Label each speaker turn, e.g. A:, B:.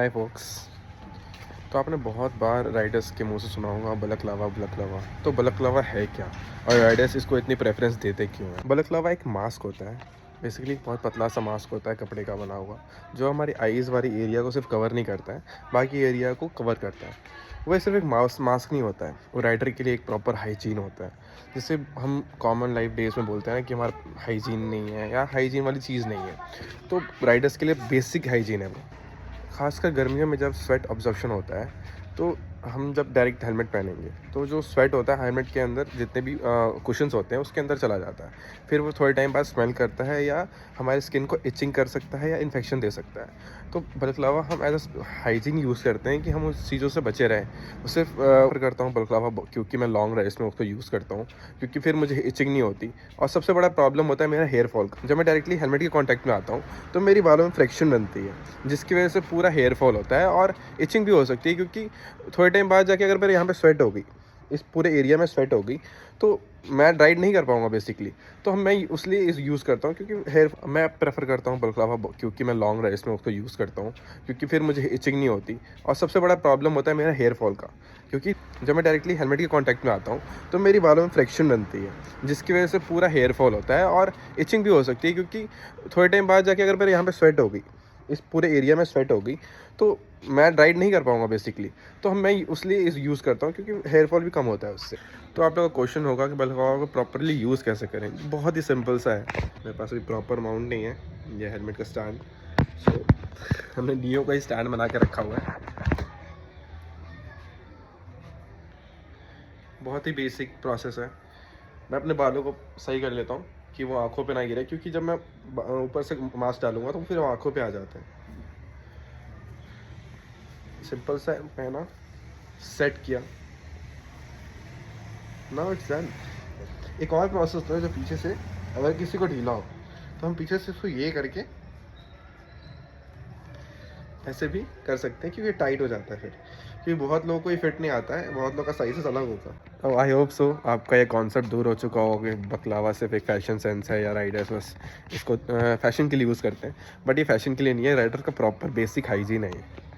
A: हाय focus. तो आपने बहुत बार राइडर्स के मुंह से सुना होगा बलकलावा बलकलावा। तो बलकलावा है क्या और राइडर्स इसको इतनी प्रेफरेंस देते क्यों हैं? बलकलावा एक मास्क होता है, बेसिकली बहुत पतला सा मास्क होता है कपड़े का बना हुआ, जो हमारी आईज़ वाली एरिया को सिर्फ कवर नहीं करता है, बाकी एरिया को कवर करता है। वह सिर्फ एक मास्क नहीं होता है, वो राइडर के लिए एक प्रॉपर हाइजीन होता है, जिसे हम कॉमन लाइफ डेज में बोलते हैं कि हमारा हाइजीन नहीं है या हाइजीन वाली चीज़ नहीं है। तो राइडर्स के लिए बेसिक हाइजीन है वो। खासकर गर्मियों में जब स्वेट ऑब्जर्प्शन होता है, तो हम जब डायरेक्ट हेलमेट पहनेंगे तो जो स्वेट होता है हेलमेट के अंदर जितने भी कुशन्स होते हैं उसके अंदर चला जाता है। फिर वो थोड़े टाइम बाद स्मेल करता है या हमारे स्किन को इचिंग कर सकता है या इन्फेक्शन दे सकता है। तो बलकलावा हम एज अ हाइजीन यूज़ करते हैं कि हम उस चीज़ों से बचे रहें। वो सिर्फ प्रेफर करता हूँ बलकलावा क्योंकि मैं लॉन्ग राइड्स में उसको यूज़ करता हूँ, क्योंकि फिर मुझे इचिंग नहीं होती। और सबसे बड़ा प्रॉब्लम होता है मेरा हेयर फॉल का। जब मैं डायरेक्टली हेलमेट के कॉन्टैक्ट में आता हूँ तो मेरी बालों में फ्रिक्शन बनती है, जिसकी वजह से पूरा हेयर फॉल होता है और इचिंग भी हो सकती है, क्योंकि थोड़े टाइम बाद जाके अगर मेरे यहाँ पे स्वेट हो गई, इस पूरे एरिया में स्वेट हो गई, तो मैं राइड नहीं कर पाऊँगा बेसिकली। तो मैं इसलिए इस यूज़ करता हूँ, क्योंकि हेयर मैं प्रेफर करता हूँ बलकलावा क्योंकि मैं लॉन्ग राइड्स में उसको यूज़ करता हूँ, क्योंकि फिर मुझे इचिंग नहीं होती। और सबसे बड़ा प्रॉब्लम होता है मेरा हेयर फॉल का, क्योंकि जब मैं डायरेक्टली हेलमेट के कॉन्टैक्ट में आता हूँ तो मेरी बालों में फ्रिक्शन बनती है, जिसकी वजह से पूरा हेयर फॉल होता है और इचिंग भी हो सकती है, क्योंकि थोड़े टाइम बाद जाके अगर मेरे यहाँ पे स्वेट हो गई, इस पूरे एरिया में स्वेट हो गई, तो मैं राइड नहीं कर पाऊँगा बेसिकली। तो मैं इसलिए इस यूज़ करता हूँ, क्योंकि हेयर फॉल भी कम होता है उससे। तो आप लोगों का क्वेश्चन होगा कि बलकलावा को प्रॉपरली यूज़ कैसे करें। बहुत ही सिंपल सा है। मेरे पास अभी प्रॉपर माउंट नहीं है, ये हेलमेट का स्टैंड, सो हमने नियो का ही स्टैंड बना के रखा हुआ है। बहुत ही बेसिक प्रोसेस है। मैं अपने बालों को सही कर लेता हूँ कि वो आँखों पे ना गिरे, क्योंकि जब मैं ऊपर से मास्क डालूंगा तो फिर वो आँखों पे आ जाते हैं। सिंपल सा पहना, सेट किया, नाउ इट्स डन। एक और प्रोसेस होता है जो पीछे से, अगर किसी को ढीला हो तो हम पीछे से उसको ये करके ऐसे भी कर सकते हैं, क्योंकि टाइट हो जाता है फिर, क्योंकि बहुत लोगों को ये फिट नहीं आता है, बहुत लोगों का साइज अलग होगा। तो आई होप सो आपका ये कॉन्सेप्ट दूर हो चुका हो कि बकलावा सिर्फ एक फैशन सेंस है या राइडर्स बस इसको फैशन के लिए यूज़ करते हैं। बट ये फैशन के लिए नहीं है, राइडर का प्रॉपर बेसिक हाइजीन है ये।